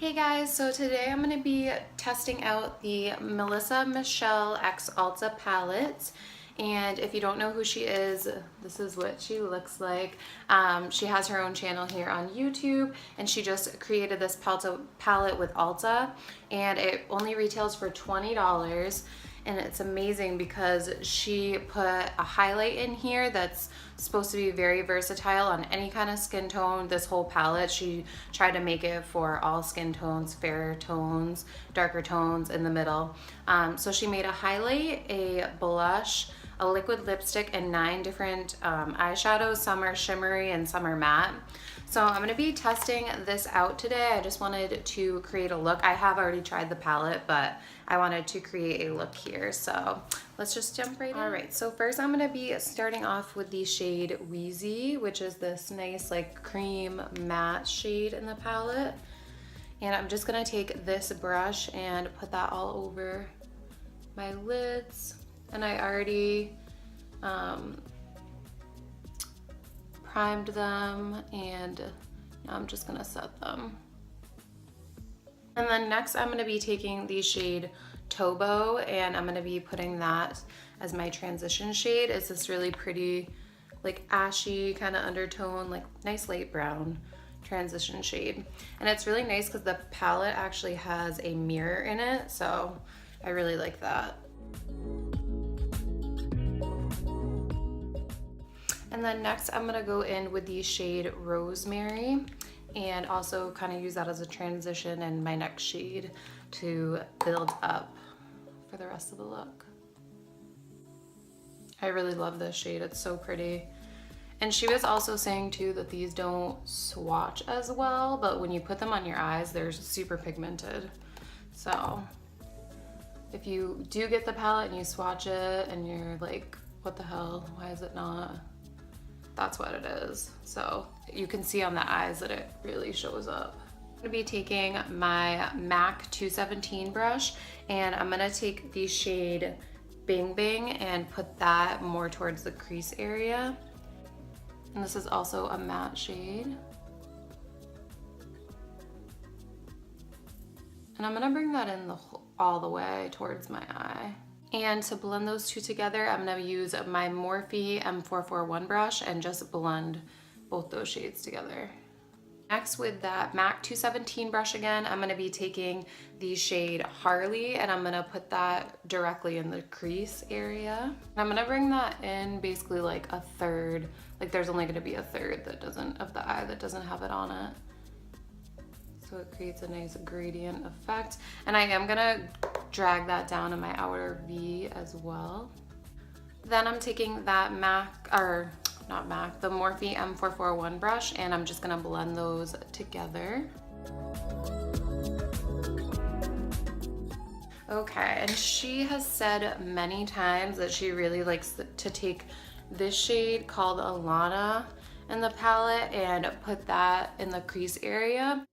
Hey guys, so today I'm going to be testing out the Melisa Michelle X Ulta palettes. And if you don't know who she is, this is what she looks like. She has her own channel here on YouTube, and she just created this palette with Ulta, and it only retails for $20. And it's amazing because she put a highlight in here that's supposed to be very versatile on any kind of skin tone. This whole palette, she tried to make it for all skin tones, fairer tones, darker tones in the middle. So she made a highlight, a blush, a liquid lipstick, and 9 different eyeshadows. Some are shimmery and some are matte. So I'm going to be testing this out today. I just wanted to create a look. I have already tried the palette, but I wanted to create a look here. So let's just jump right in. All right, so first I'm going to be starting off with the shade Weezy, which is this nice like cream matte shade in the palette. And I'm just going to take this brush and put that all over my lids. And I already primed them, and now I'm just gonna set them. And then next I'm gonna be taking the shade Tobo, and I'm gonna be putting that as my transition shade. It's this really pretty like ashy kind of undertone, like nice light brown transition shade. And it's really nice because the palette actually has a mirror in it, so I really like that. And then next I'm gonna go in with the shade Rosemary and also kind of use that as a transition and my next shade to build up for the rest of the look. I really love this shade, it's so pretty. And she was also saying too that these don't swatch as well, but when you put them on your eyes, they're super pigmented. So if you do get the palette and you swatch it and you're like, what the hell, why is it not? That's what it is. So you can see on the eyes that it really shows up. I'm gonna be taking my MAC 217 brush, and I'm gonna take the shade Bing Bing and put that more towards the crease area. And this is also a matte shade. And I'm gonna bring that in all the way towards my eye. And to blend those two together, I'm gonna use my Morphe M441 brush and just blend both those shades together. Next, with that MAC 217 brush again, I'm gonna be taking the shade Harley, and I'm gonna put that directly in the crease area. And I'm gonna bring that in basically like a third, like there's only gonna be a third that doesn't, of the eye that doesn't have it on it. So it creates a nice gradient effect. And I am gonna drag that down in my outer V as well. Then I'm taking that the Morphe M441 brush, and I'm just gonna blend those together. Okay, and she has said many times that she really likes to take this shade called Alana in the palette and put that in the crease area.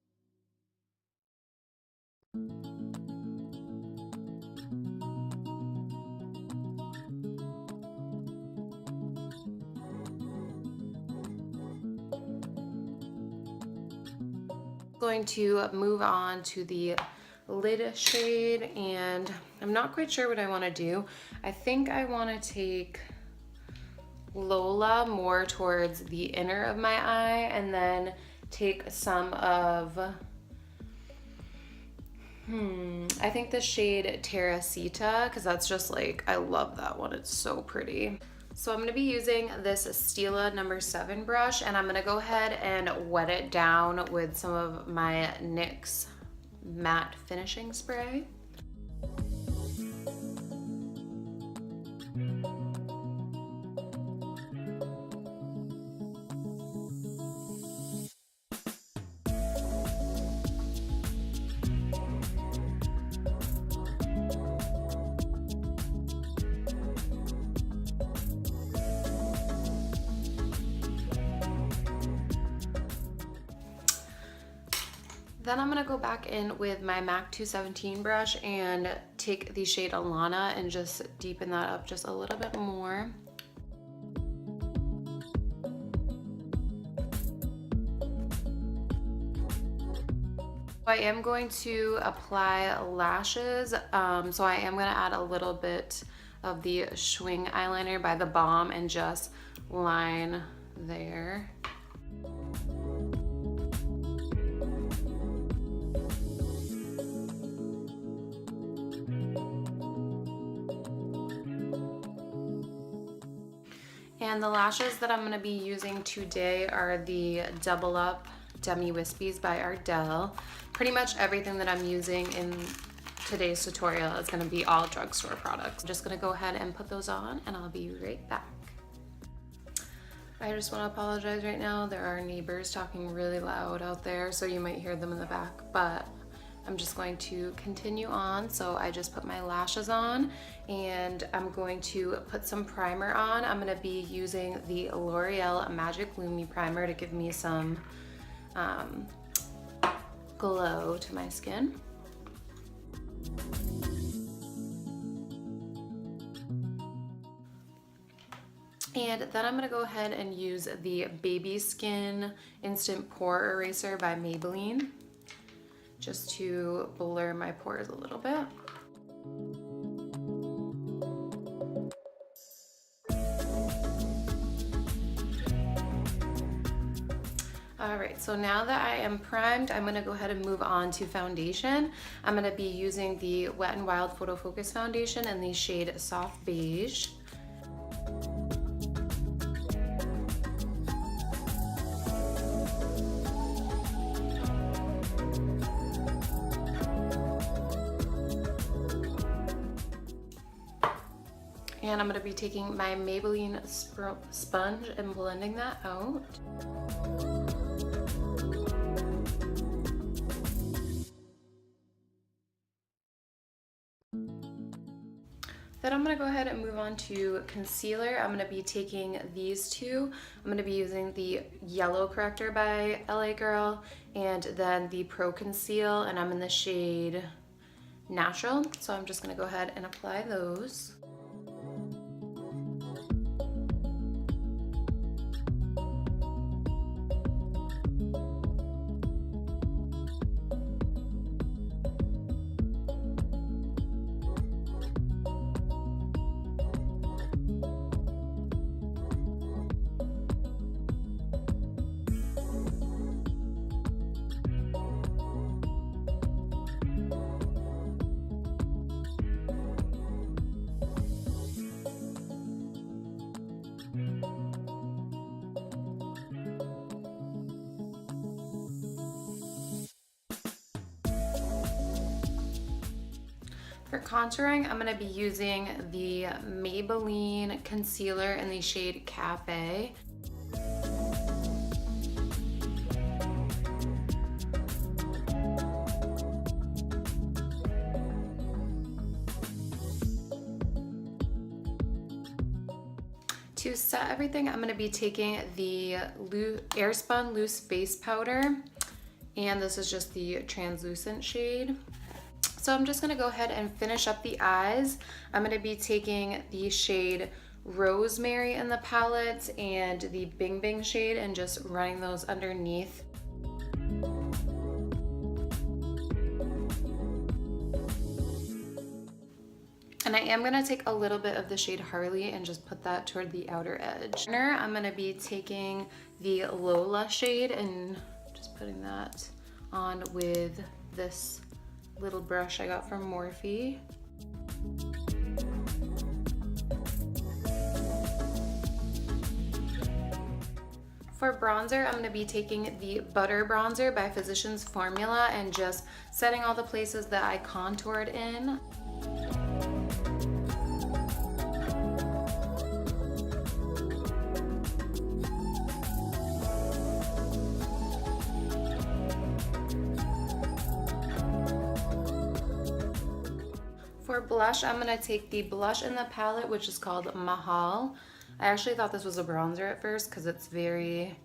Going to move on to the lid shade, and I'm not quite sure what I want to do. I think I want to take Lola more towards the inner of my eye, and then take some of I think the shade Tarisita, because that's just like, I love that one, it's so pretty. So I'm gonna be using this Stila number 7 brush, and I'm gonna go ahead and wet it down with some of my NYX matte finishing spray. Then I'm gonna go back in with my MAC 217 brush and take the shade Alana and just deepen that up just a little bit more. I am going to apply lashes, so I am going to add a little bit of the Schwing eyeliner by the Balm and just line there. And the lashes that I'm going to be using today are the Double Up Demi Wispies by Ardel. Pretty much everything that I'm using in today's tutorial is going to be all drugstore products. I'm just going to go ahead and put those on and I'll be right back. I just want to apologize right now. There are neighbors talking really loud out there, so you might hear them in the back, but I'm just going to continue on. So I just put my lashes on and I'm going to put some primer on. I'm going to be using the L'Oreal Magic Lumi primer to give me some glow to my skin. And then I'm going to go ahead and use the Baby Skin Instant Pore Eraser by Maybelline just to blur my pores a little bit. Alright, so now that I am primed, I'm going to go ahead and move on to foundation. I'm going to be using the Wet n Wild Photo Focus Foundation in the shade Soft Beige. And I'm going to be taking my Maybelline sponge and blending that out. Then I'm going to go ahead and move on to concealer. I'm going to be taking these two. I'm going to be using the Yellow Corrector by LA Girl and then the Pro Conceal, and I'm in the shade Natural. So I'm just going to go ahead and apply those. For contouring, I'm going to be using the Maybelline concealer in the shade Cafe. To set everything, I'm going to be taking the Spun Loose Face Powder, and this is just the translucent shade. So I'm just going to go ahead and finish up the eyes. I'm going to be taking the shade Rosemary in the palette and the Bing Bing shade and just running those underneath. And I am going to take a little bit of the shade Harley and just put that toward the outer edge. I'm going to be taking the Lola shade and just putting that on with this little brush I got from Morphe. For bronzer, I'm going to be taking the Butter Bronzer by Physicians Formula and just setting all the places that I contoured in. For blush, I'm going to take the blush in the palette, which is called Mahal. I actually thought this was a bronzer at first because it's it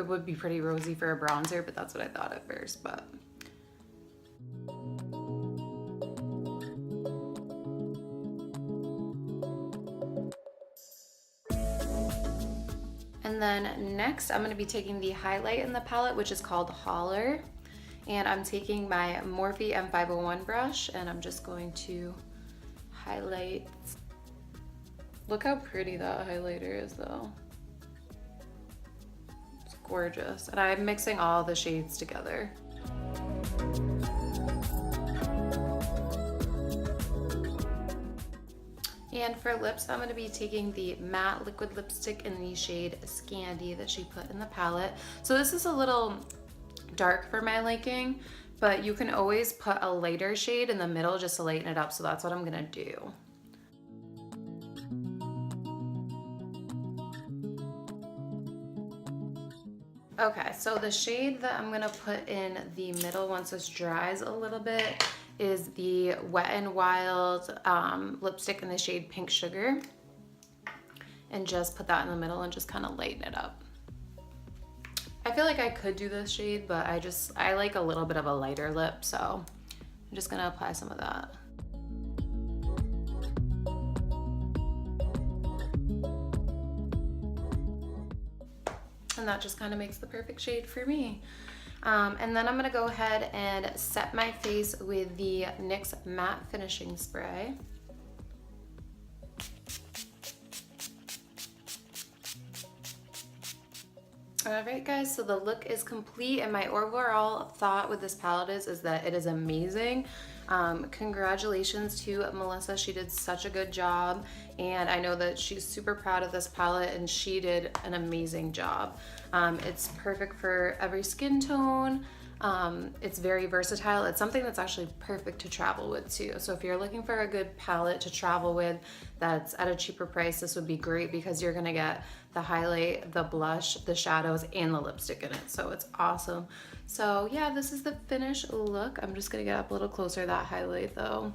would be pretty rosy for a bronzer, but that's what I thought at first. But and And then next I'm going to be taking the highlight in the palette, which is called Holler. And I'm taking my Morphe M501 brush and I'm just going to highlight. Look how pretty that highlighter is though. It's gorgeous. And I'm mixing all the shades together. And for lips, I'm going to be taking the matte liquid lipstick in the shade Scandy that she put in the palette. So this is a little dark for my liking, but you can always put a lighter shade in the middle just to lighten it up. So that's what I'm going to do. Okay, so the shade that I'm going to put in the middle once this dries a little bit is the Wet n Wild lipstick in the shade Pink Sugar, and just put that in the middle and just kind of lighten it up. I feel like I could do this shade, but I like a little bit of a lighter lip, so I'm just gonna apply some of that. And that just kind of makes the perfect shade for me. And then I'm gonna go ahead and set my face with the NYX Matte Finishing Spray. Alright guys, so the look is complete, and my overall thought with this palette is that it is amazing. Congratulations to Melisa, she did such a good job, and I know that she's super proud of this palette and she did an amazing job. It's perfect for every skin tone. It's very versatile. It's something that's actually perfect to travel with too. So if you're looking for a good palette to travel with that's at a cheaper price, this would be great because you're gonna get the highlight, the blush, the shadows, and the lipstick in it. So it's awesome. So yeah, this is the finished look. I'm just gonna get up a little closer, that highlight though,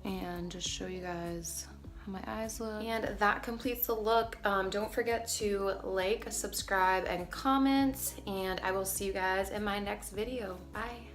and just show you guys how my eyes look. And that completes the look. Don't forget to like, subscribe, and comment, and I will see you guys in my next video. Bye.